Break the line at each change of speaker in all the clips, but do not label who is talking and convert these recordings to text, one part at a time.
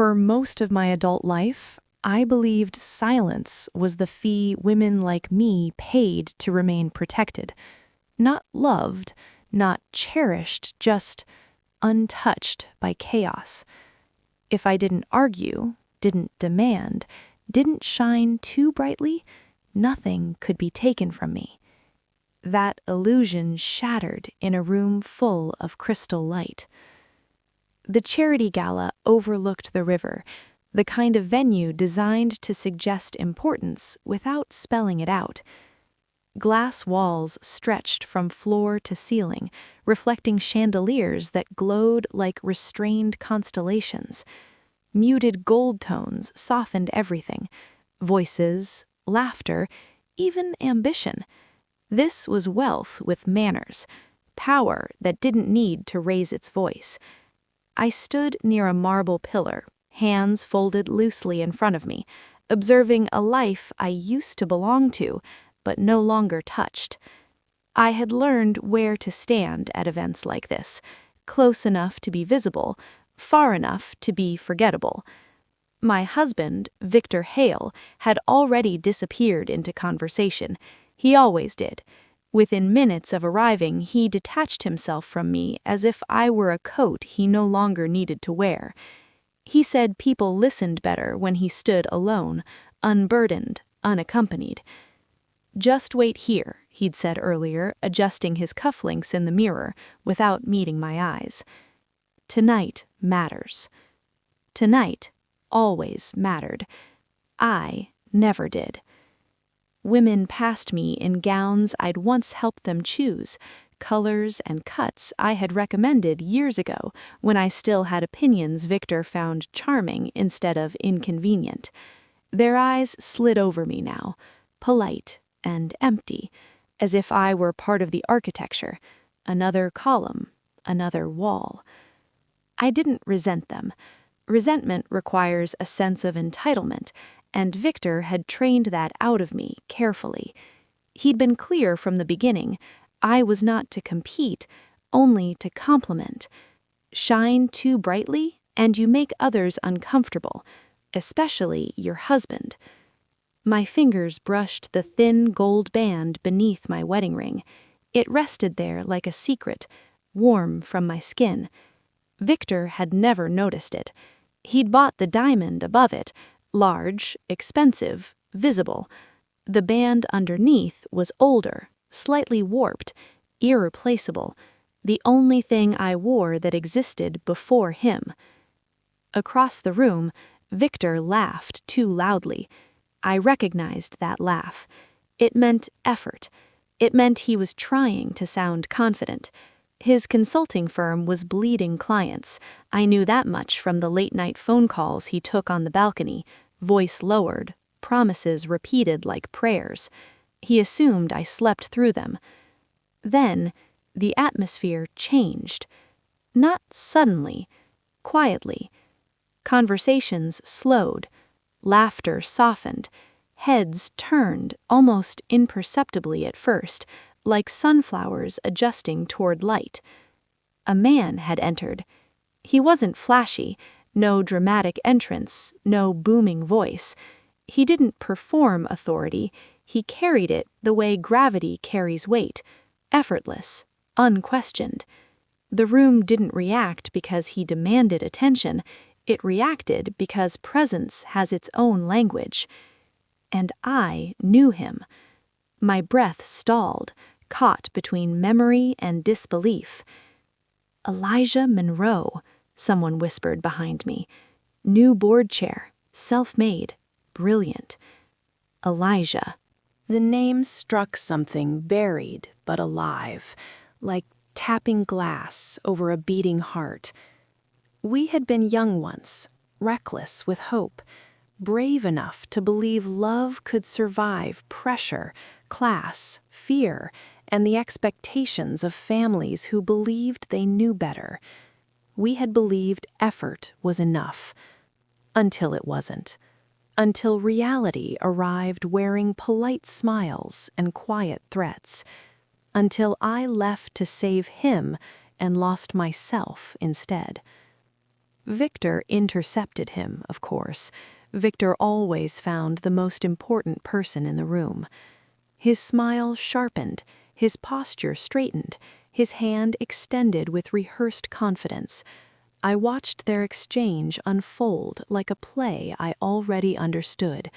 For most of my adult life, I believed silence was the fee women like me paid to remain protected. Not loved, not cherished, just untouched by chaos. If I didn't argue, didn't demand, didn't shine too brightly, nothing could be taken from me. That illusion shattered in a room full of crystal light. The charity gala overlooked the river, the kind of venue designed to suggest importance without spelling it out. Glass walls stretched from floor to ceiling, reflecting chandeliers that glowed like restrained constellations. Muted gold tones softened everything: voices, laughter, even ambition. This was wealth with manners, power that didn't need to raise its voice. I stood near a marble pillar, hands folded loosely in front of me, observing a life I used to belong to, but no longer touched. I had learned where to stand at events like this, close enough to be visible, far enough to be forgettable. My husband, Victor Hale, had already disappeared into conversation. He always did. Within minutes of arriving, he detached himself from me as if I were a coat he no longer needed to wear. He said people listened better when he stood alone, unburdened, unaccompanied. "Just wait here," he'd said earlier, adjusting his cufflinks in the mirror without meeting my eyes. Tonight matters. Tonight always mattered. I never did. Women passed me in gowns I'd once helped them choose, colors and cuts I had recommended years ago when I still had opinions Victor found charming instead of inconvenient. Their eyes slid over me now, polite and empty, as if I were part of the architecture, another column, another wall. I didn't resent them. Resentment requires a sense of entitlement, and Victor had trained that out of me carefully. He'd been clear from the beginning: I was not to compete, only to complement. Shine too brightly, and you make others uncomfortable, especially your husband. My fingers brushed the thin gold band beneath my wedding ring. It rested there like a secret, warm from my skin. Victor had never noticed it. He'd bought the diamond above it, large, expensive, visible. The band underneath was older, slightly warped, irreplaceable, the only thing I wore that existed before him. Across the room, Victor laughed too loudly. I recognized that laugh. It meant effort. It meant he was trying to sound confident. His consulting firm was bleeding clients. I knew that much from the late-night phone calls he took on the balcony, voice lowered, promises repeated like prayers. He assumed I slept through them. Then, the atmosphere changed. Not suddenly, quietly. Conversations slowed. Laughter softened. Heads turned, almost imperceptibly at first, like sunflowers adjusting toward light. A man had entered. He wasn't flashy, no dramatic entrance, no booming voice. He didn't perform authority, he carried it the way gravity carries weight, effortless, unquestioned. The room didn't react because he demanded attention, it reacted because presence has its own language. And I knew him. My breath stalled, caught between memory and disbelief. "Elijah Monroe," someone whispered behind me. "New board chair, self-made, brilliant. Elijah." The name struck something buried but alive, like tapping glass over a beating heart. We had been young once, reckless with hope, brave enough to believe love could survive pressure, class, fear, and the expectations of families who believed they knew better. We had believed effort was enough. Until it wasn't. Until reality arrived wearing polite smiles and quiet threats. Until I left to save him and lost myself instead. Victor intercepted him, of course. Victor always found the most important person in the room. His smile sharpened, his posture straightened, his hand extended with rehearsed confidence. I watched their exchange unfold like a play I already understood.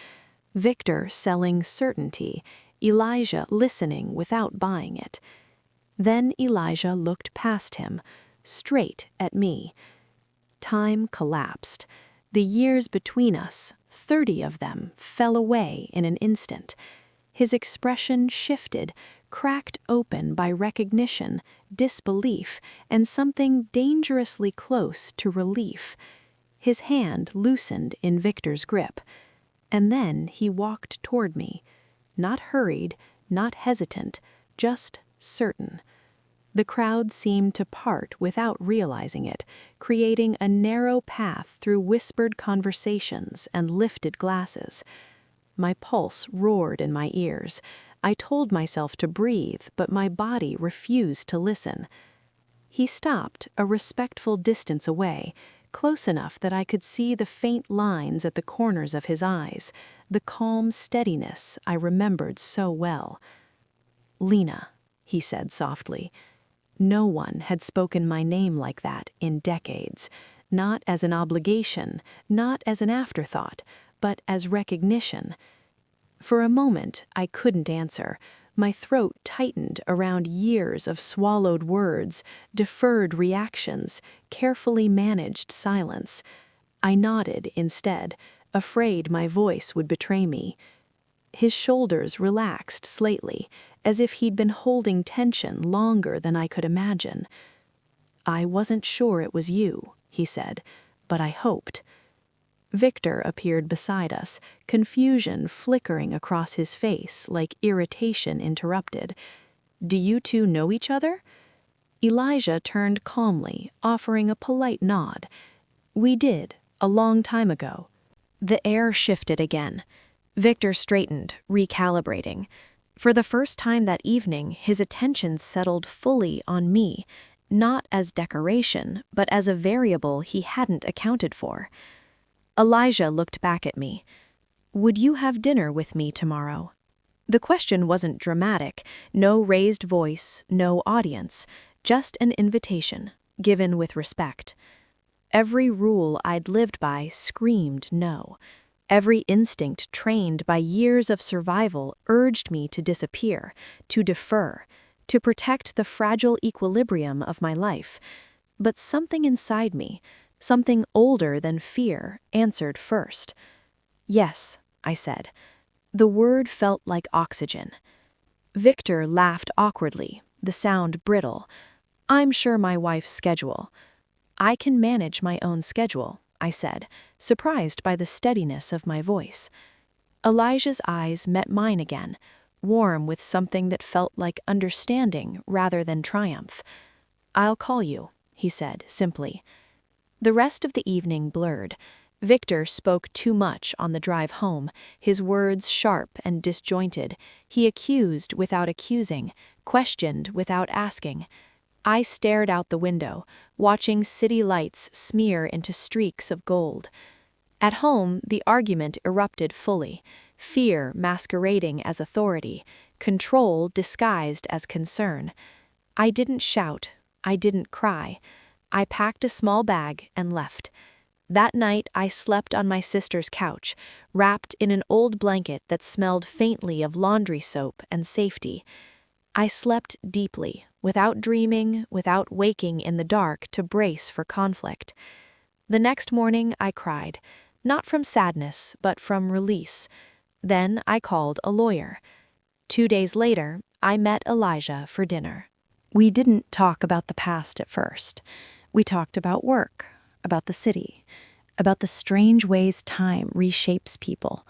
Victor selling certainty, Elijah listening without buying it. Then Elijah looked past him, straight at me. Time collapsed. The years between us, 30 of them, fell away in an instant. His expression shifted, cracked open by recognition, disbelief, and something dangerously close to relief. His hand loosened in Victor's grip. And then he walked toward me. Not hurried, not hesitant, just certain. The crowd seemed to part without realizing it, creating a narrow path through whispered conversations and lifted glasses. My pulse roared in my ears. I told myself to breathe, but my body refused to listen. He stopped a respectful distance away, close enough that I could see the faint lines at the corners of his eyes, the calm steadiness I remembered so well. "Lena," he said softly. No one had spoken my name like that in decades, not as an obligation, not as an afterthought, but as recognition. For a moment, I couldn't answer. My throat tightened around years of swallowed words, deferred reactions, carefully managed silence. I nodded instead, afraid my voice would betray me. His shoulders relaxed slightly, as if he'd been holding tension longer than I could imagine. "I wasn't sure it was you," he said, "but I hoped." Victor appeared beside us, confusion flickering across his face like irritation interrupted. "Do you two know each other?" Elijah turned calmly, offering a polite nod. "We did, a long time ago." The air shifted again. Victor straightened, recalibrating. For the first time that evening, his attention settled fully on me, not as decoration, but as a variable he hadn't accounted for. Elijah looked back at me. "Would you have dinner with me tomorrow?" The question wasn't dramatic, no raised voice, no audience, just an invitation, given with respect. Every rule I'd lived by screamed no. Every instinct trained by years of survival urged me to disappear, to defer, to protect the fragile equilibrium of my life. But something inside me, something older than fear, answered first. "Yes," I said. The word felt like oxygen. Victor laughed awkwardly, the sound brittle. "I'm sure my wife's schedule." "I can manage my own schedule," I said, surprised by the steadiness of my voice. Elijah's eyes met mine again, warm with something that felt like understanding rather than triumph. "I'll call you," he said simply. The rest of the evening blurred. Victor spoke too much on the drive home, his words sharp and disjointed. He accused without accusing, questioned without asking. I stared out the window, watching city lights smear into streaks of gold. At home, the argument erupted fully, fear masquerading as authority, control disguised as concern. I didn't shout, I didn't cry. I packed a small bag and left. That night I slept on my sister's couch, wrapped in an old blanket that smelled faintly of laundry soap and safety. I slept deeply, without dreaming, without waking in the dark to brace for conflict. The next morning I cried, not from sadness, but from release. Then I called a lawyer. 2 days later, I met Elijah for dinner. We didn't talk about the past at first. We talked about work, about the city, about the strange ways time reshapes people.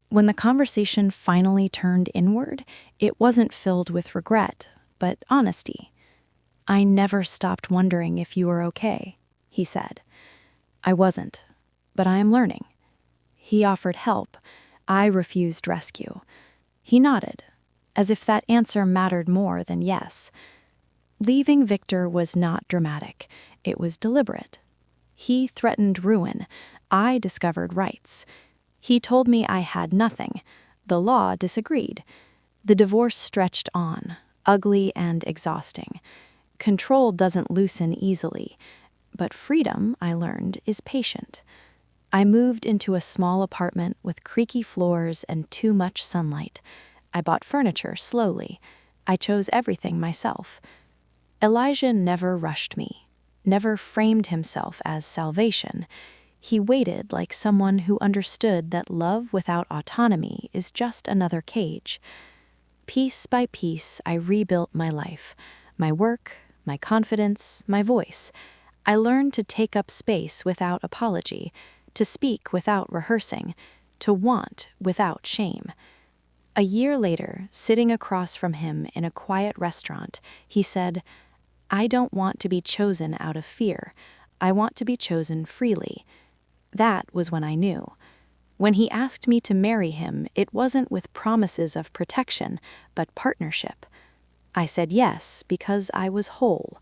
When the conversation finally turned inward, it wasn't filled with regret, but honesty. "I never stopped wondering if you were okay," he said. I wasn't, but I am learning. He offered help. I refused rescue. He nodded, as if that answer mattered more than yes. Leaving Victor was not dramatic. It was deliberate. He threatened ruin. I discovered rights. He told me I had nothing. The law disagreed. The divorce stretched on, ugly and exhausting. Control doesn't loosen easily, but freedom, I learned, is patient. I moved into a small apartment with creaky floors and too much sunlight. I bought furniture slowly. I chose everything myself. Elijah never rushed me, never framed himself as salvation. He waited like someone who understood that love without autonomy is just another cage. Piece by piece, I rebuilt my life, my work, my confidence, my voice. I learned to take up space without apology, to speak without rehearsing, to want without shame. A year later, sitting across from him in a quiet restaurant, he said, "I don't want to be chosen out of fear. I want to be chosen freely." That was when I knew. When he asked me to marry him, it wasn't with promises of protection, but partnership. I said yes because I was whole.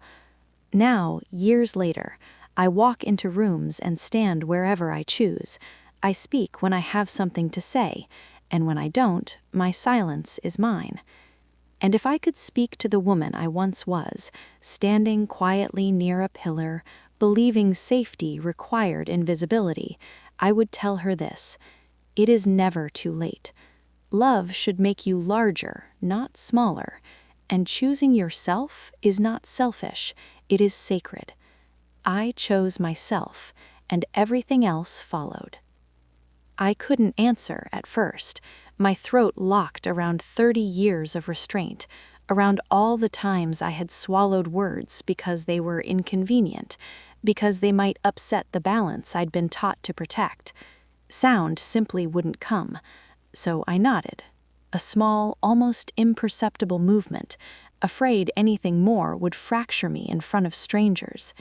Now, years later, I walk into rooms and stand wherever I choose. I speak when I have something to say, and when I don't, my silence is mine. And if I could speak to the woman I once was, standing quietly near a pillar, believing safety required invisibility, I would tell her this: it is never too late. Love should make you larger, not smaller, and choosing yourself is not selfish, it is sacred. I chose myself, and everything else followed. I couldn't answer at first. My throat locked around 30 years of restraint, around all the times I had swallowed words because they were inconvenient, because they might upset the balance I'd been taught to protect. Sound simply wouldn't come, so I nodded. A small, almost imperceptible movement, afraid anything more would fracture me in front of strangers.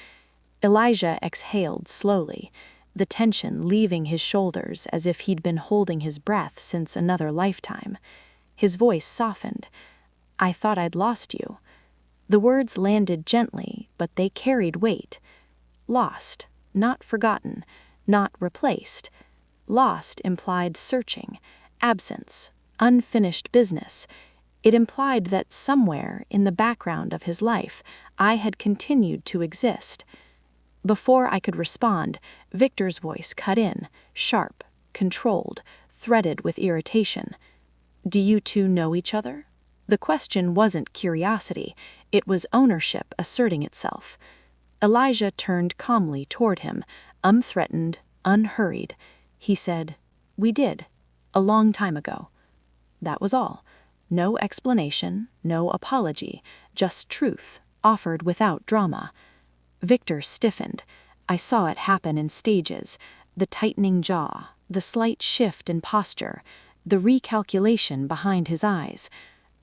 Elijah exhaled slowly, the tension leaving his shoulders as if he'd been holding his breath since another lifetime. His voice softened. "I thought I'd lost you." The words landed gently, but they carried weight. Lost, not forgotten, not replaced. Lost implied searching, absence, unfinished business. It implied that somewhere in the background of his life, I had continued to exist. Before I could respond, Victor's voice cut in, sharp, controlled, threaded with irritation. "Do you two know each other?" The question wasn't curiosity, it was ownership asserting itself. Elijah turned calmly toward him, unthreatened, unhurried. He said, "We did, a long time ago." That was all. No explanation, no apology, just truth, offered without drama. Victor stiffened. I saw it happen in stages, the tightening jaw, the slight shift in posture, the recalculation behind his eyes.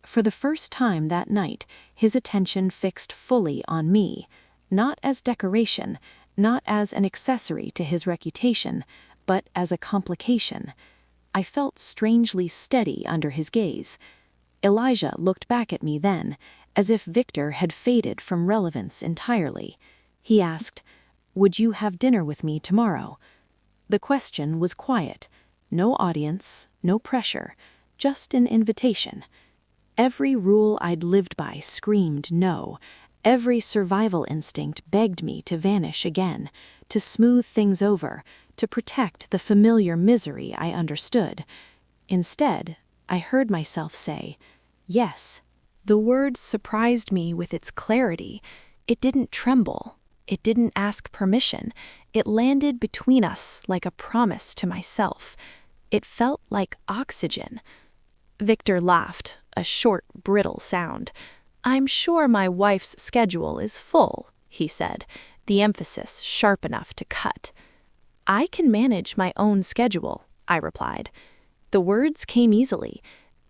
For the first time that night, his attention fixed fully on me, not as decoration, not as an accessory to his reputation, but as a complication. I felt strangely steady under his gaze. Elijah looked back at me then, as if Victor had faded from relevance entirely. He asked, "Would you have dinner with me tomorrow?" The question was quiet. No audience, no pressure, just an invitation. Every rule I'd lived by screamed no. Every survival instinct begged me to vanish again, to smooth things over, to protect the familiar misery I understood. Instead, I heard myself say, "Yes." The word surprised me with its clarity. It didn't tremble. It didn't ask permission. It landed between us like a promise to myself. It felt like oxygen. Victor laughed, a short, brittle sound. "I'm sure my wife's schedule is full," he said, the emphasis sharp enough to cut. "I can manage my own schedule," I replied. The words came easily.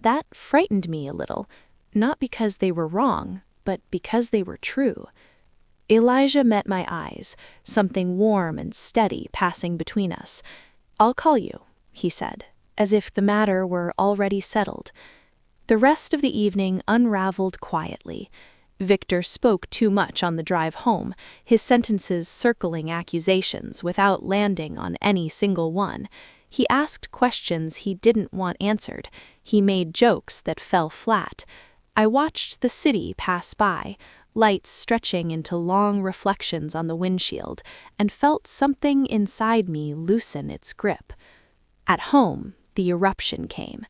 That frightened me a little, not because they were wrong, but because they were true. Elijah met my eyes, something warm and steady passing between us. "I'll call you," he said, as if the matter were already settled. The rest of the evening unraveled quietly. Victor spoke too much on the drive home, his sentences circling accusations without landing on any single one. He asked questions he didn't want answered. He made jokes that fell flat. I watched the city pass by, lights stretching into long reflections on the windshield, and felt something inside me loosen its grip. At home, the eruption came.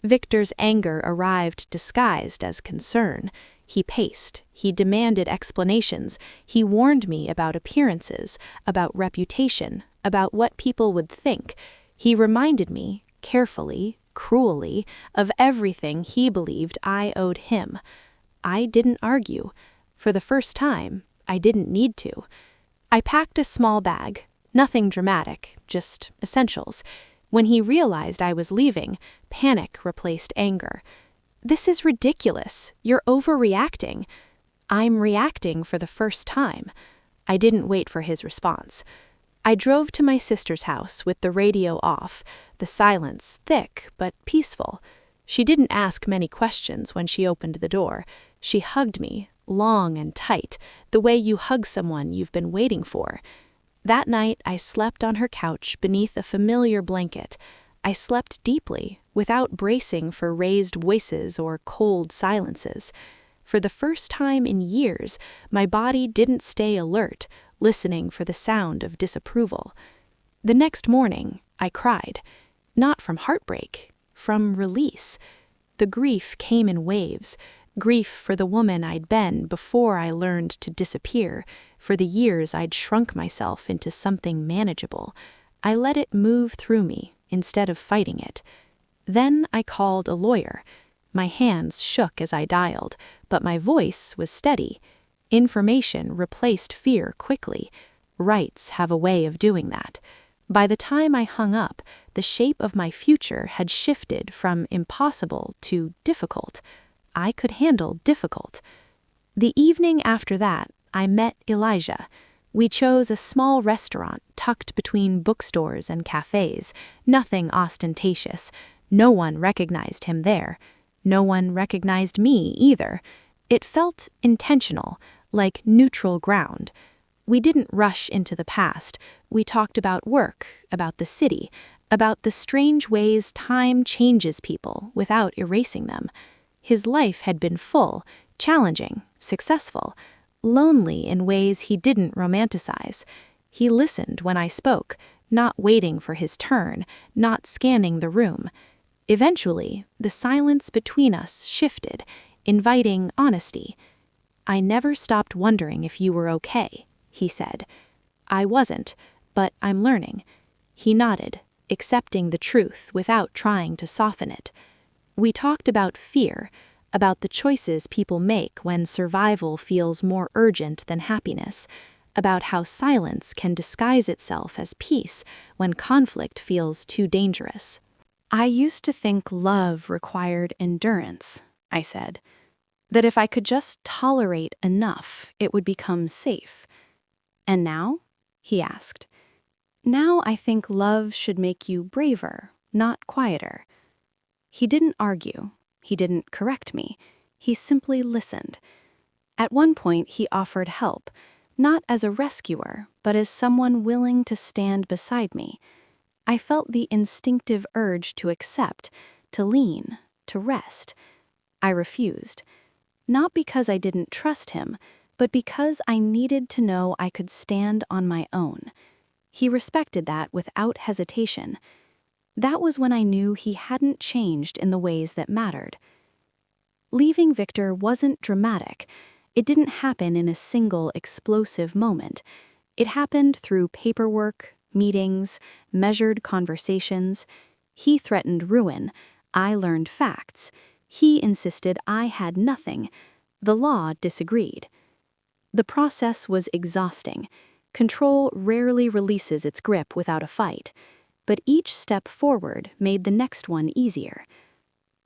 Victor's anger arrived disguised as concern. He paced, he demanded explanations, he warned me about appearances, about reputation, about what people would think. He reminded me, carefully, cruelly, of everything he believed I owed him. I didn't argue. For the first time, I didn't need to. I packed a small bag, nothing dramatic, just essentials. When he realized I was leaving, panic replaced anger. "This is ridiculous. You're overreacting." "I'm reacting for the first time." I didn't wait for his response. I drove to my sister's house with the radio off, the silence thick but peaceful. She didn't ask many questions when she opened the door. She hugged me, long and tight, the way you hug someone you've been waiting for. That night, I slept on her couch beneath a familiar blanket. I slept deeply, without bracing for raised voices or cold silences. For the first time in years, my body didn't stay alert, listening for the sound of disapproval. The next morning, I cried. Not from heartbreak, from release. The grief came in waves. Grief for the woman I'd been before I learned to disappear, for the years I'd shrunk myself into something manageable. I let it move through me instead of fighting it. Then I called a lawyer. My hands shook as I dialed, but my voice was steady. Information replaced fear quickly. Rights have a way of doing that. By the time I hung up, the shape of my future had shifted from impossible to difficult. I could handle difficult. The evening after that, I met Elijah. We chose a small restaurant tucked between bookstores and cafes, nothing ostentatious. No one recognized him there. No one recognized me either. It felt intentional, like neutral ground. We didn't rush into the past. We talked about work, about the city, about the strange ways time changes people without erasing them. His life had been full, challenging, successful, lonely in ways he didn't romanticize. He listened when I spoke, not waiting for his turn, not scanning the room. Eventually, the silence between us shifted, inviting honesty. "I never stopped wondering if you were okay," he said. "I wasn't, but I'm learning." He nodded, accepting the truth without trying to soften it. We talked about fear, about the choices people make when survival feels more urgent than happiness, about how silence can disguise itself as peace when conflict feels too dangerous. "I used to think love required endurance," I said. "That if I could just tolerate enough, it would become safe." "And now?" he asked. "Now I think love should make you braver, not quieter." He didn't argue. He didn't correct me. He simply listened. At one point, he offered help, not as a rescuer, but as someone willing to stand beside me. I felt the instinctive urge to accept, to lean, to rest. I refused. Not because I didn't trust him, but because I needed to know I could stand on my own. He respected that without hesitation. That was when I knew he hadn't changed in the ways that mattered. Leaving Victor wasn't dramatic. It didn't happen in a single explosive moment. It happened through paperwork, meetings, measured conversations. He threatened ruin. I learned facts. He insisted I had nothing. The law disagreed. The process was exhausting. Control rarely releases its grip without a fight. But each step forward made the next one easier.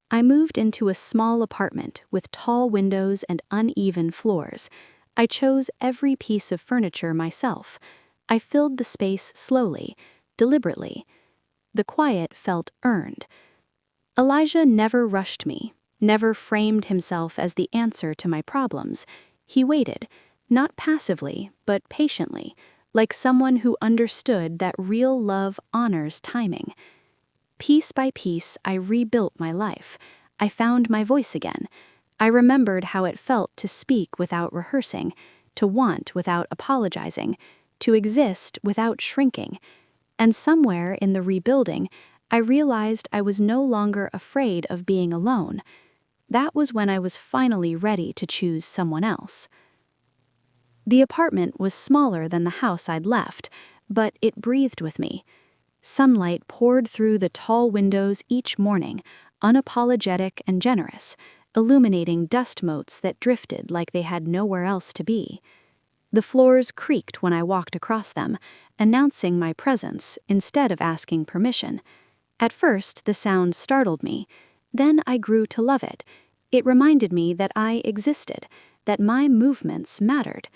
I moved into a small apartment with tall windows and uneven floors. I chose every piece of furniture myself. I filled the space slowly, deliberately. The quiet felt earned. Elijah never rushed me.
never framed himself as the answer to my problems. He waited, not passively, but patiently, like someone who understood that real love honors timing. Piece by piece, I rebuilt my life. I found my voice again. I remembered how it felt to speak without rehearsing, to want without apologizing, to exist without shrinking. And somewhere in the rebuilding, I realized I was no longer afraid of being alone. That was when I was finally ready to choose someone else. The apartment was smaller than the house I'd left, but it breathed with me. Sunlight poured through the tall windows each morning, unapologetic and generous, illuminating dust motes that drifted like they had nowhere else to be. The floors creaked when I walked across them, announcing my presence instead of asking permission. At first, the sound startled me. Then I grew to love it. It reminded me that I existed, that my movements mattered.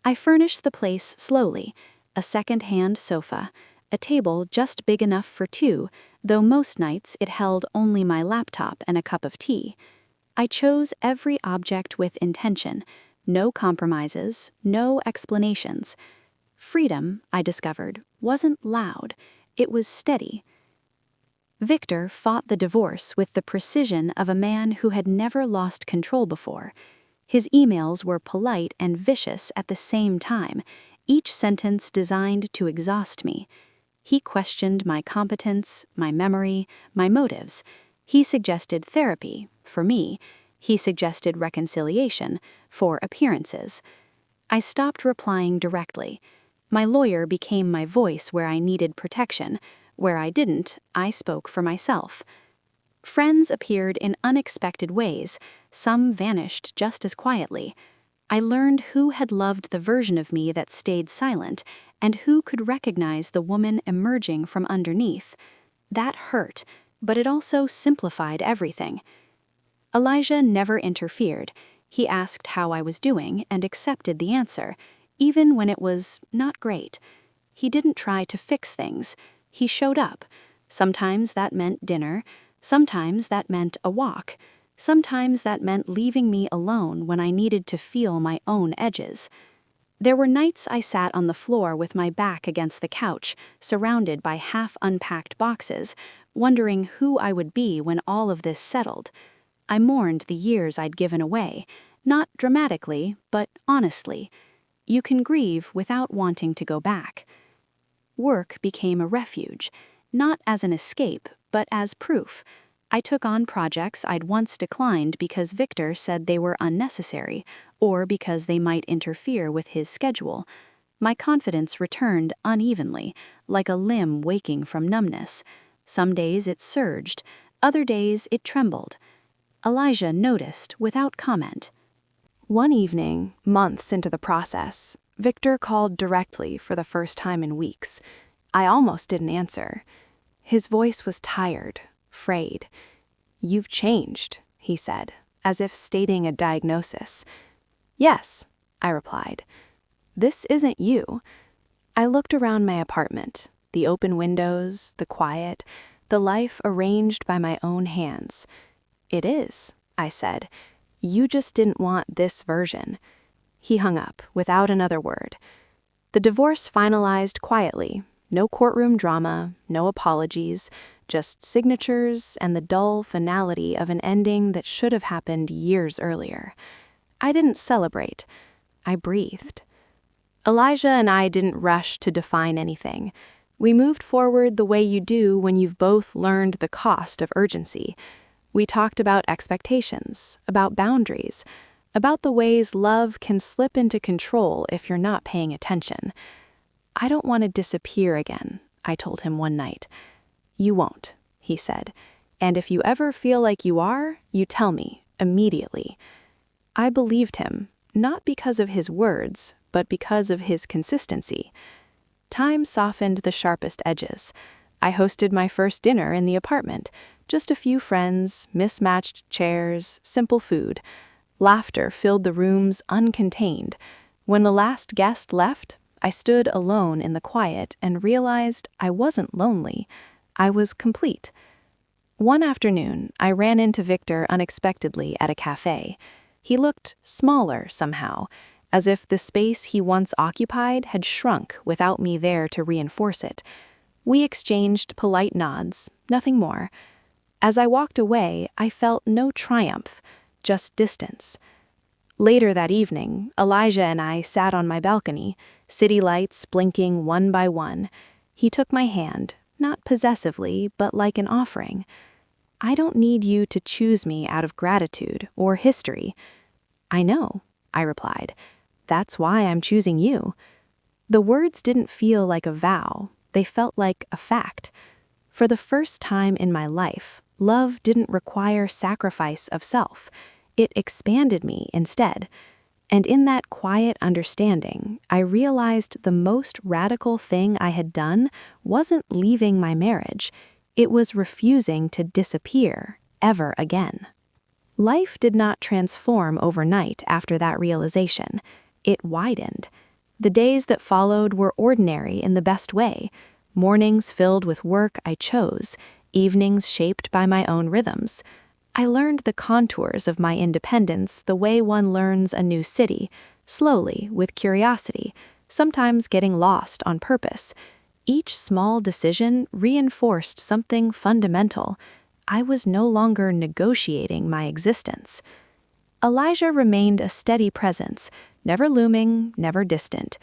I furnished the place slowly, a second-hand sofa, a table just big enough for two, though most nights it held only my laptop and a cup of tea. I chose every object with intention, no compromises, no explanations. Freedom, I discovered, wasn't loud, it was steady. Victor fought the divorce with the precision of a man who had never lost control before. His emails were polite and vicious at the same time, each sentence designed to exhaust me. He questioned my competence, my memory, my motives. He suggested therapy, for me. He suggested reconciliation, for appearances. I stopped replying directly. My lawyer became my voice where I needed protection. Where I didn't, I spoke for myself. Friends appeared in unexpected ways, some vanished just as quietly. I learned who had loved the version of me that stayed silent, and who could recognize the woman emerging from underneath. That hurt, but it also simplified everything. Elijah never interfered. He asked how I was doing and accepted the answer, even when it was not great. He didn't try to fix things. He showed up. Sometimes that meant dinner. Sometimes that meant a walk. Sometimes that meant leaving me alone when I needed to feel my own edges. There were nights I sat on the floor with my back against the couch, surrounded by half-unpacked boxes, wondering who I would be when all of this settled. I mourned the years I'd given away, not dramatically, but honestly. You can grieve without wanting to go back. Work became a refuge, not as an escape, but as proof. I took on projects I'd once declined because Victor said they were unnecessary, or because they might interfere with his schedule. My confidence returned unevenly, like a limb waking from numbness. Some days it surged, other days it trembled. Elijah noticed without comment.
One evening, months into the process, Victor called directly for the first time in weeks. I almost didn't answer. His voice was tired, frayed. "You've changed," he said, as if stating a diagnosis. "Yes," I replied. "This isn't you." I looked around my apartment, the open windows, the quiet, the life arranged by my own hands. "It is," I said. "You just didn't want this version." He hung up without another word. The divorce finalized quietly. No courtroom drama, no apologies, just signatures and the dull finality of an ending that should have happened years earlier. I didn't celebrate. I breathed. Elijah and I didn't rush to define anything. We moved forward the way you do when you've both learned the cost of urgency. We talked about expectations, about boundaries, about the ways love can slip into control if you're not paying attention. "I don't want to disappear again," I told him one night. "You won't," he said. "And if you ever feel like you are, you tell me, immediately." I believed him, not because of his words, but because of his consistency. Time softened the sharpest edges. I hosted my first dinner in the apartment. Just a few friends, mismatched chairs, simple food. Laughter filled the rooms uncontained. When the last guest left, I stood alone in the quiet and realized I wasn't lonely. I was complete. One afternoon, I ran into Victor unexpectedly at a cafe. He looked smaller somehow, as if the space he once occupied had shrunk without me there to reinforce it. We exchanged polite nods, nothing more. As I walked away, I felt no triumph, just distance. Later that evening, Elijah and I sat on my balcony, city lights blinking one by one. He took my hand, not possessively, but like an offering. "I don't need you to choose me out of gratitude or history." "I know," I replied. "That's why I'm choosing you." The words didn't feel like a vow, they felt like a fact. For the first time in my life, love didn't require sacrifice of self. It expanded me instead. And in that quiet understanding, I realized the most radical thing I had done wasn't leaving my marriage. It was refusing to disappear ever again. Life did not transform overnight after that realization. It widened. The days that followed were ordinary in the best way. Mornings filled with work I chose, evenings shaped by my own rhythms. I learned the contours of my independence the way one learns a new city, slowly, with curiosity, sometimes getting lost on purpose. Each small decision reinforced something fundamental. I was no longer negotiating my existence. Elijah remained a steady presence, never looming, never distant.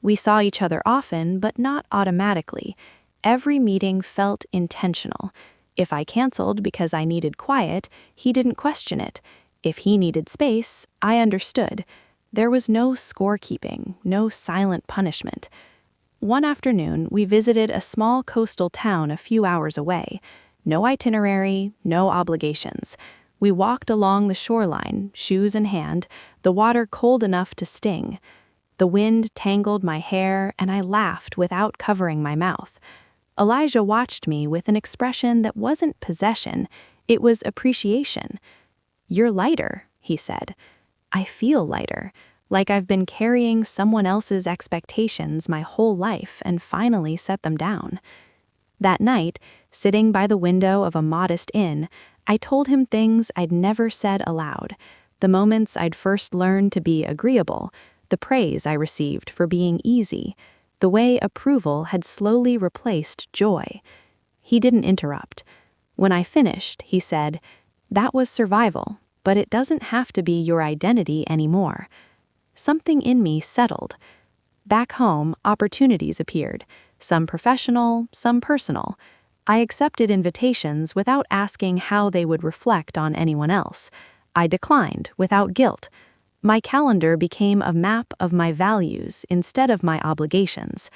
We saw each other often, but not automatically. Every meeting felt intentional. If I canceled because I needed quiet, he didn't question it. If he needed space, I understood. There was no scorekeeping, no silent punishment. One afternoon, we visited a small coastal town a few hours away. No itinerary, no obligations. We walked along the shoreline, shoes in hand, the water cold enough to sting. The wind tangled my hair, and I laughed without covering my mouth. Elijah watched me with an expression that wasn't possession, it was appreciation. "You're lighter," he said. "I feel lighter, like I've been carrying someone else's expectations my whole life and finally set them down." That night, sitting by the window of a modest inn, I told him things I'd never said aloud, the moments I'd first learned to be agreeable, the praise I received for being easy, the way approval had slowly replaced joy. He didn't interrupt. When I finished, he said, "That was survival, but it doesn't have to be your identity anymore." Something in me settled. Back home, opportunities appeared, some professional, some personal. I accepted invitations without asking how they would reflect on anyone else. I declined without guilt. My calendar became a map of my values instead of my obligations.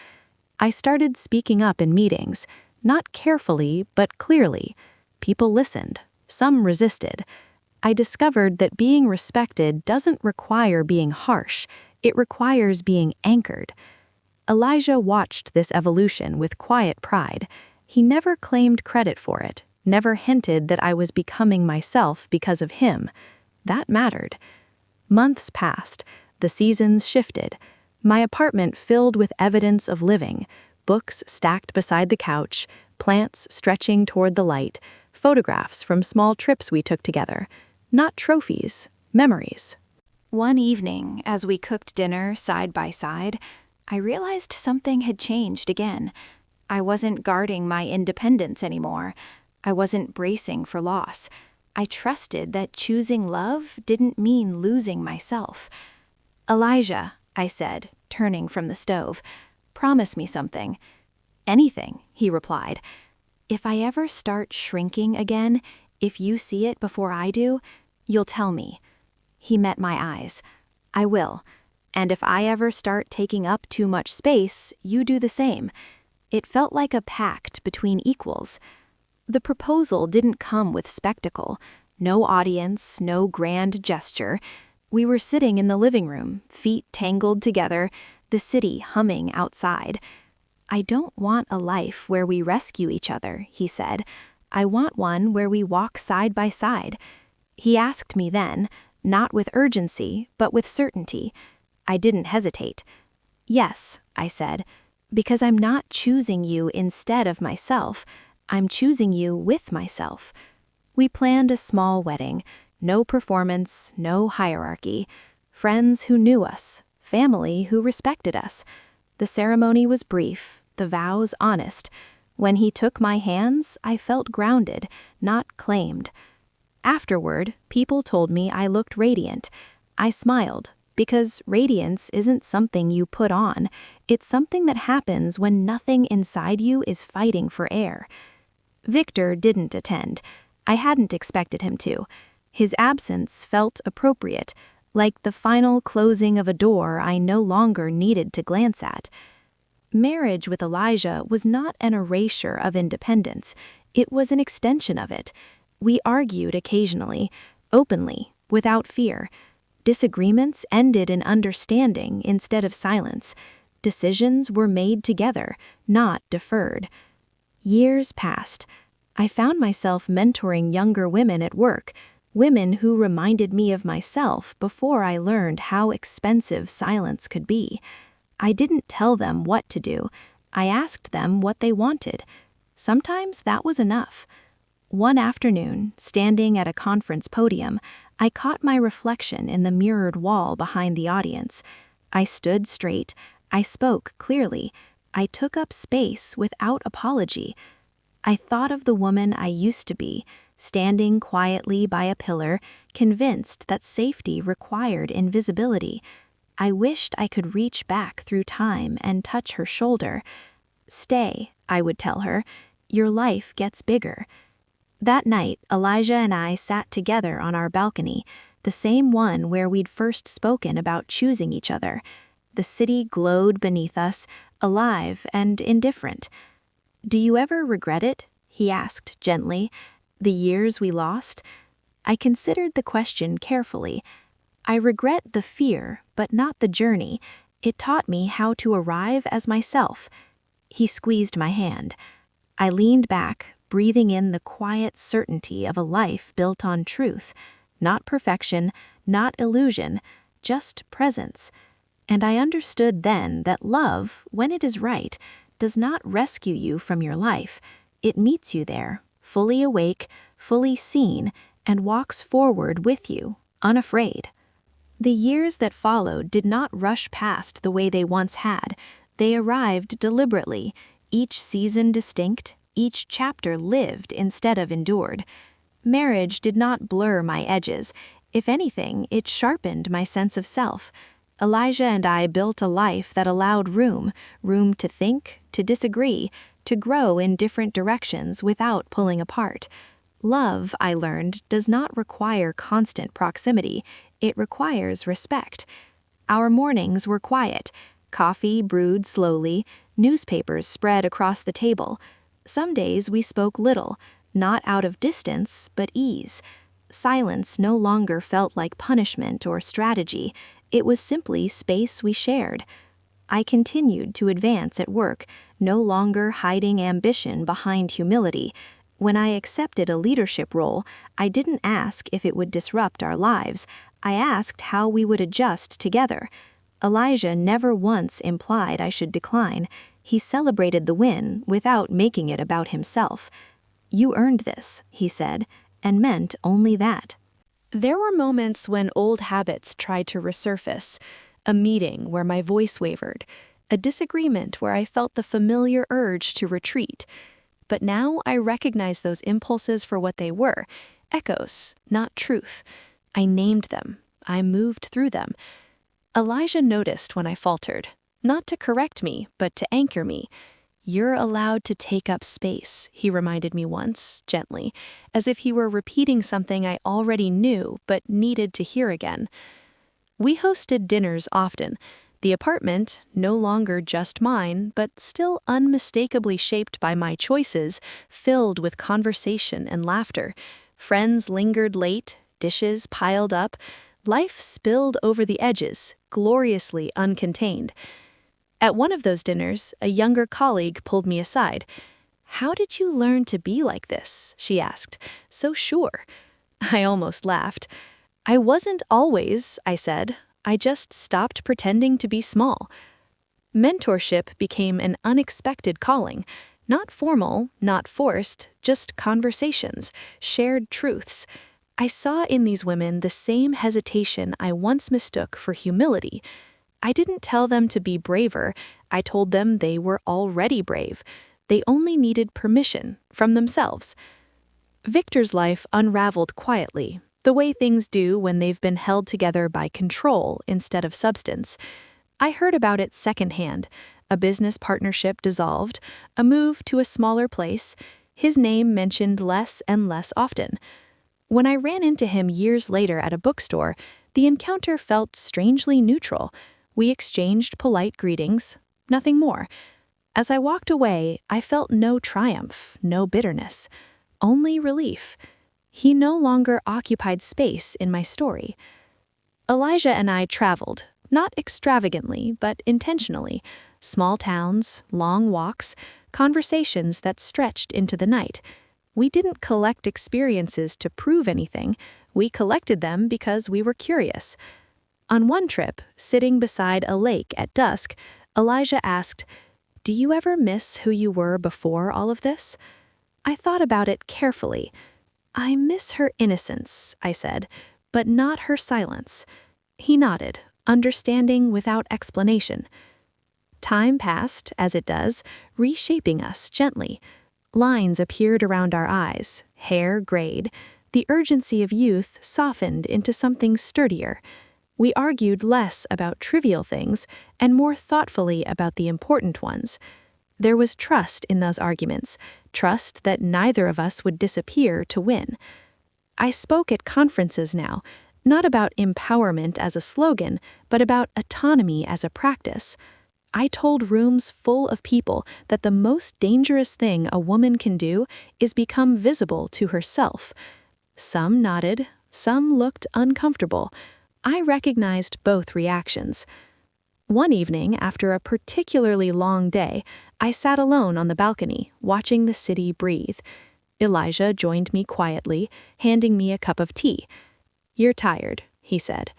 I started speaking up in meetings, not carefully but clearly. People listened, some resisted. I discovered that being respected doesn't require being harsh, it requires being anchored. Elijah watched this evolution with quiet pride. He never claimed credit for it, never hinted that I was becoming myself because of him. That mattered. Months passed, the seasons shifted. My apartment filled with evidence of living, books stacked beside the couch, plants stretching toward the light, photographs from small trips we took together. Not trophies, memories. One evening, as we cooked dinner side by side, I realized something had changed again. I wasn't guarding my independence anymore. I wasn't bracing for loss. I trusted that choosing love didn't mean losing myself. "Elijah," I said, turning from the stove, "promise me something." "Anything," he replied. "If I ever start shrinking again, if you see it before I do, you'll tell me." He met my eyes. "I will. And if I ever start taking up too much space, you do the same." It felt like a pact between equals. The proposal didn't come with spectacle, no audience, no grand gesture. We were sitting in the living room, feet tangled together, the city humming outside. "I don't want a life where we rescue each other," he said. "I want one where we walk side by side." He asked me then, not with urgency, but with certainty. I didn't hesitate. "Yes," I said, "because I'm not choosing you instead of myself. I'm choosing you with myself. We planned a small wedding. No performance, no hierarchy. Friends who knew us, family who respected us. The ceremony was brief, the vows honest. When he took my hands, I felt grounded, not claimed. Afterward, people told me I looked radiant. I smiled, because radiance isn't something you put on. It's something that happens when nothing inside you is fighting for air. Victor didn't attend. I hadn't expected him to. His absence felt appropriate, like the final closing of a door I no longer needed to glance at. Marriage with Elijah was not an erasure of independence. It was an extension of it. We argued occasionally, openly, without fear. Disagreements ended in understanding instead of silence. Decisions were made together, not deferred. Years passed. I found myself mentoring younger women at work, women who reminded me of myself before I learned how expensive silence could be. I didn't tell them what to do. I asked them what they wanted. Sometimes that was enough. One afternoon, standing at a conference podium, I caught my reflection in the mirrored wall behind the audience. I stood straight. I spoke clearly. I took up space without apology. I thought of the woman I used to be, standing quietly by a pillar, convinced that safety required invisibility. I wished I could reach back through time and touch her shoulder. "Stay," I would tell her. "Your life gets bigger." That night, Elijah and I sat together on our balcony, the same one where we'd first spoken about choosing each other. The city glowed beneath us, alive and indifferent. "Do you ever regret it?" he asked gently. "The years we lost?" I considered the question carefully. I regret the fear, but not the journey. It taught me how to arrive as myself. He squeezed my hand. I leaned back, breathing in the quiet certainty of a life built on truth. Not perfection, not illusion, just presence. And I understood then that love, when it is right, does not rescue you from your life. It meets you there, fully awake, fully seen, and walks forward with you, unafraid. The years that followed did not rush past the way they once had. They arrived deliberately, each season distinct, each chapter lived instead of endured. Marriage did not blur my edges. If anything, it sharpened my sense of self. Elijah and I built a life that allowed room to think, to disagree, to grow in different directions without pulling apart. Love, I learned, does not require constant proximity. It requires respect. Our mornings were quiet. Coffee brewed slowly, newspapers spread across the table. Some days we spoke little, not out of distance, but ease. Silence no longer felt like punishment or strategy. It was simply space we shared. I continued to advance at work, no longer hiding ambition behind humility. When I accepted a leadership role, I didn't ask if it would disrupt our lives. I asked how we would adjust together. Elijah never once implied I should decline. He celebrated the win without making it about himself. "You earned this," he said, and meant only that. There were moments when old habits tried to resurface. A meeting where my voice wavered. A disagreement where I felt the familiar urge to retreat. But now I recognize those impulses for what they were, echoes, not truth. I named them. I moved through them. Elijah noticed when I faltered, not to correct me, but to anchor me. "You're allowed to take up space," he reminded me once, gently, as if he were repeating something I already knew but needed to hear again. We hosted dinners often. The apartment, no longer just mine, but still unmistakably shaped by my choices, filled with conversation and laughter. Friends lingered late, dishes piled up. Life spilled over the edges, gloriously uncontained. At one of those dinners, a younger colleague pulled me aside. "How did you learn to be like this?" she asked, so sure. I almost laughed. "I wasn't always," I said. "I just stopped pretending to be small." Mentorship became an unexpected calling. Not formal, not forced, just conversations, shared truths. I saw in these women the same hesitation I once mistook for humility. I didn't tell them to be braver, I told them they were already brave. They only needed permission from themselves. Victor's life unraveled quietly, the way things do when they've been held together by control instead of substance. I heard about it secondhand. A business partnership dissolved, a move to a smaller place, his name mentioned less and less often. When I ran into him years later at a bookstore, the encounter felt strangely neutral. We exchanged polite greetings, nothing more. As I walked away, I felt no triumph, no bitterness, only relief. He no longer occupied space in my story. Elijah and I traveled, not extravagantly, but intentionally. Small towns, long walks, conversations that stretched into the night. We didn't collect experiences to prove anything. We collected them because we were curious. On one trip, sitting beside a lake at dusk, Elijah asked, "Do you ever miss who you were before all of this?" I thought about it carefully. "I miss her innocence," I said, "but not her silence." He nodded, understanding without explanation. Time passed, as it does, reshaping us gently. Lines appeared around our eyes, hair grayed. The urgency of youth softened into something sturdier. We argued less about trivial things and more thoughtfully about the important ones. There was trust in those arguments, trust that neither of us would disappear to win. I spoke at conferences now, not about empowerment as a slogan, but about autonomy as a practice. I told rooms full of people that the most dangerous thing a woman can do is become visible to herself. Some nodded, some looked uncomfortable. I recognized both reactions. One evening, after a particularly long day, I sat alone on the balcony, watching the city breathe. Elijah joined me quietly, handing me a cup of tea. "You're tired," he said.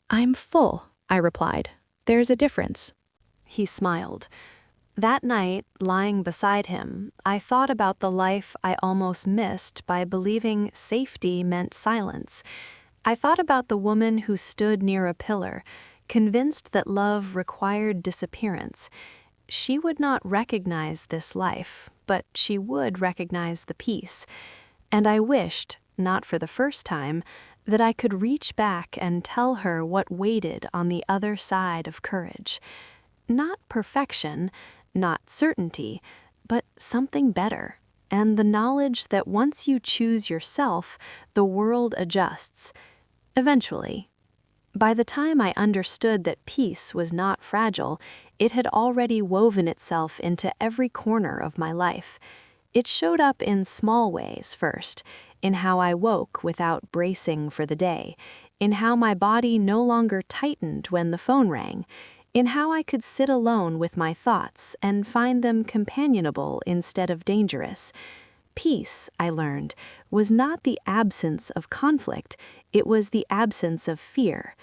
"I'm full," I replied. "There's a difference." He smiled. That night, lying beside him, I thought about the life I almost missed by believing safety meant silence. I thought about the woman who stood near a pillar, convinced that love required disappearance. She would not recognize this life, but she would recognize the peace. And I wished, not for the first time, that I could reach back and tell her what waited on the other side of courage. Not perfection, not certainty, but something better, and the knowledge that once you choose yourself, the world adjusts. Eventually. By the time I understood that peace was not fragile, it had already woven itself into every corner of my life. It showed up in small ways first, in how I woke without bracing for the day, in how my body no longer tightened when the phone rang, in how I could sit alone with my thoughts and find them companionable instead of dangerous. Peace, I learned, was not the absence of conflict, it was the absence of fear.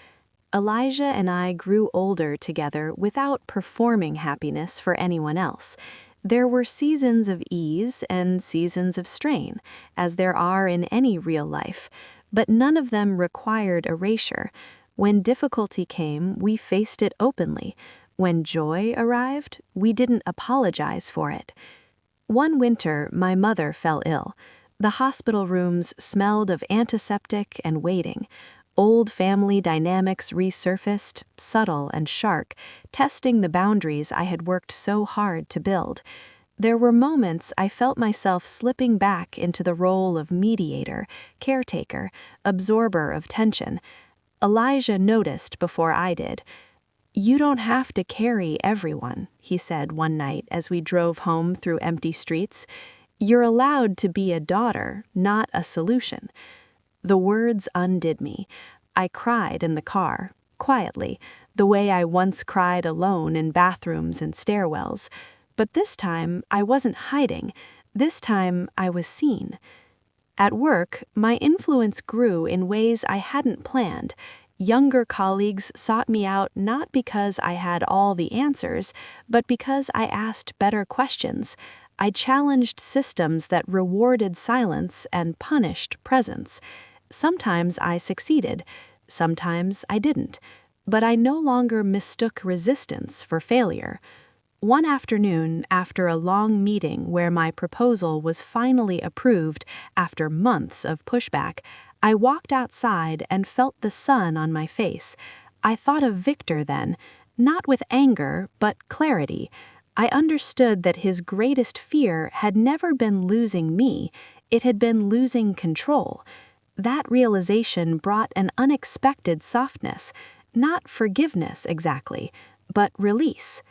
Elijah and I grew older together without performing happiness for anyone else. There were seasons of ease and seasons of strain, as there are in any real life, but none of them required erasure. When difficulty came, we faced it openly. When joy arrived, we didn't apologize for it. One winter, my mother fell ill. The hospital rooms smelled of antiseptic and waiting. Old family dynamics resurfaced, subtle and sharp, testing the boundaries I had worked so hard to build. There were moments I felt myself slipping back into the role of mediator, caretaker, absorber of tension. Elijah noticed before I did. "You don't have to carry everyone," he said one night as we drove home through empty streets. "You're allowed to be a daughter, not a solution." The words undid me. I cried in the car, quietly, the way I once cried alone in bathrooms and stairwells. But this time, I wasn't hiding. This time, I was seen. At work, my influence grew in ways I hadn't planned. Younger colleagues sought me out not because I had all the answers, but because I asked better questions. I challenged systems that rewarded silence and punished presence. Sometimes I succeeded, sometimes I didn't, but I no longer mistook resistance for failure. One afternoon, after a long meeting where my proposal was finally approved after months of pushback, I walked outside and felt the sun on my face. I thought of Victor then, not with anger, but clarity. I understood that his greatest fear had never been losing me, it had been losing control. That realization brought an unexpected softness, not forgiveness exactly, but release.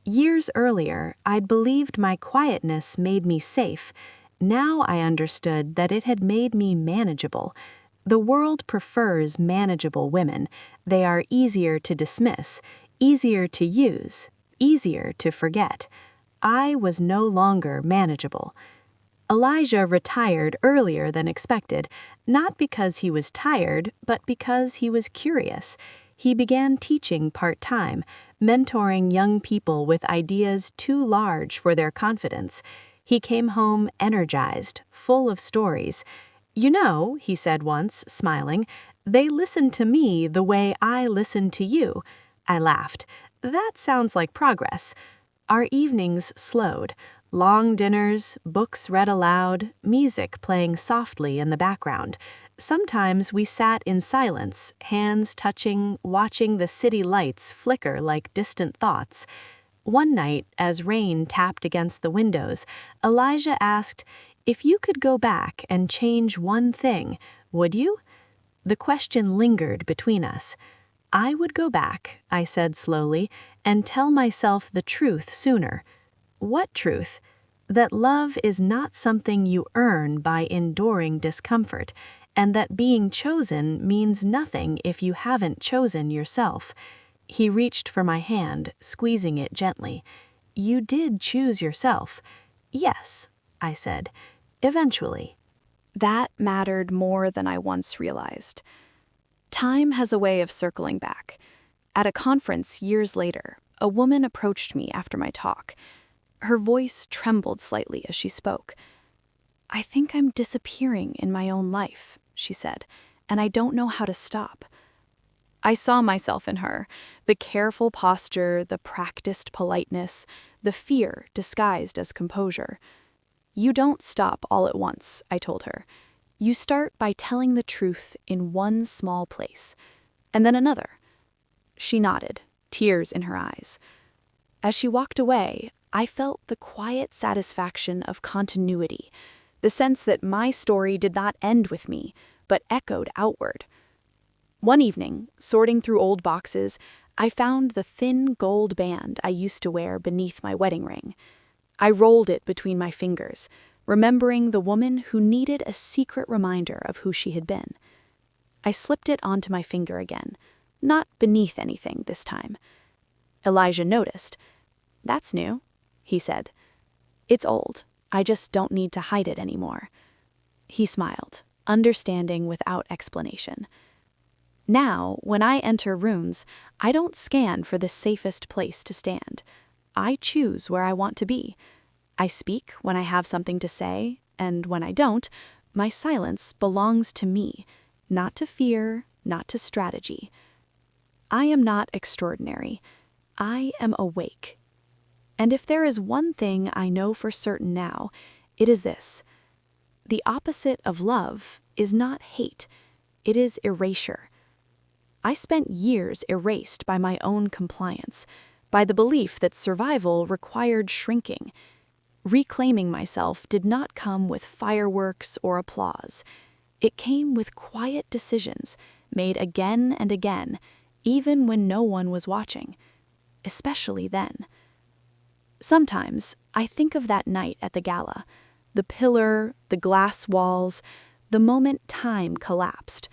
Years earlier, I'd believed my quietness made me safe. Now I understood that it had made me manageable. The world prefers manageable women. They are easier to dismiss, easier to use, easier to forget. I was no longer manageable. Elijah retired earlier than expected, not because he was tired, but because he was curious. He began teaching part-time, mentoring young people with ideas too large for their confidence. He came home energized, full of stories. "You know," he said once, smiling, "they listen to me the way I listen to you." I laughed. That sounds like progress. Our evenings slowed. Long dinners, books read aloud, music playing softly in the background. Sometimes we sat in silence, hands touching, watching the city lights flicker like distant thoughts. One night, as rain tapped against the windows, Elijah asked, "If you could go back and change one thing, would you?" The question lingered between us. "I would go back," I said slowly, "and tell myself the truth sooner." "What truth?" "That love is not something you earn by enduring discomfort, and that being chosen means nothing if you haven't chosen yourself." He reached for my hand, squeezing it gently. "You did choose yourself." "Yes," I said, "eventually."
That mattered more than I once realized. Time has a way of circling back. At a conference years later, a woman approached me after my talk. Her voice trembled slightly as she spoke. "I think I'm disappearing in my own life," she said, "and I don't know how to stop." I saw myself in her, the careful posture, the practiced politeness, the fear disguised as composure. "You don't stop all at once," I told her. "You start by telling the truth in one small place, and then another." She nodded, tears in her eyes. As she walked away, I felt the quiet satisfaction of continuity, the sense that my story did not end with me, but echoed outward. One evening, sorting through old boxes, I found the thin gold band I used to wear beneath my wedding ring. I rolled it between my fingers, remembering the woman who needed a secret reminder of who she had been. I slipped it onto my finger again, not beneath anything this time. Elijah noticed. "That's new," he said. "It's old. I just don't need to hide it anymore." He smiled, understanding without explanation. Now, when I enter rooms, I don't scan for the safest place to stand. I choose where I want to be. I speak when I have something to say, and when I don't, my silence belongs to me, not to fear, not to strategy. I am not extraordinary. I am awake. And if there is one thing I know for certain now, it is this. The opposite of love is not hate, it is erasure. I spent years erased by my own compliance, by the belief that survival required shrinking. Reclaiming myself did not come with fireworks or applause. It came with quiet decisions, made again and again, even when no one was watching, especially then. Sometimes I think of that night at the gala, the pillar, the glass walls, the moment time collapsed.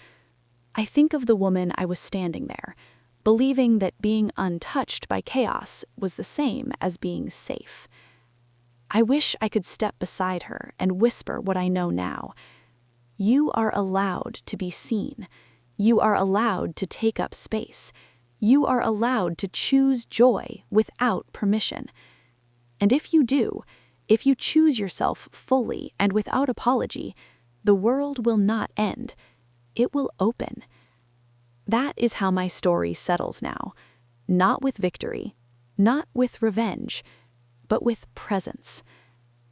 I think of the woman I was standing there, believing that being untouched by chaos was the same as being safe. I wish I could step beside her and whisper what I know now. You are allowed to be seen. You are allowed to take up space. You are allowed to choose joy without permission. And if you do,
If you choose yourself fully and without apology, the world will not end. It will open. That is how my story settles now. Not with victory, not with revenge, but with presence.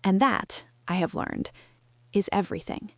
And that, I have learned, is everything.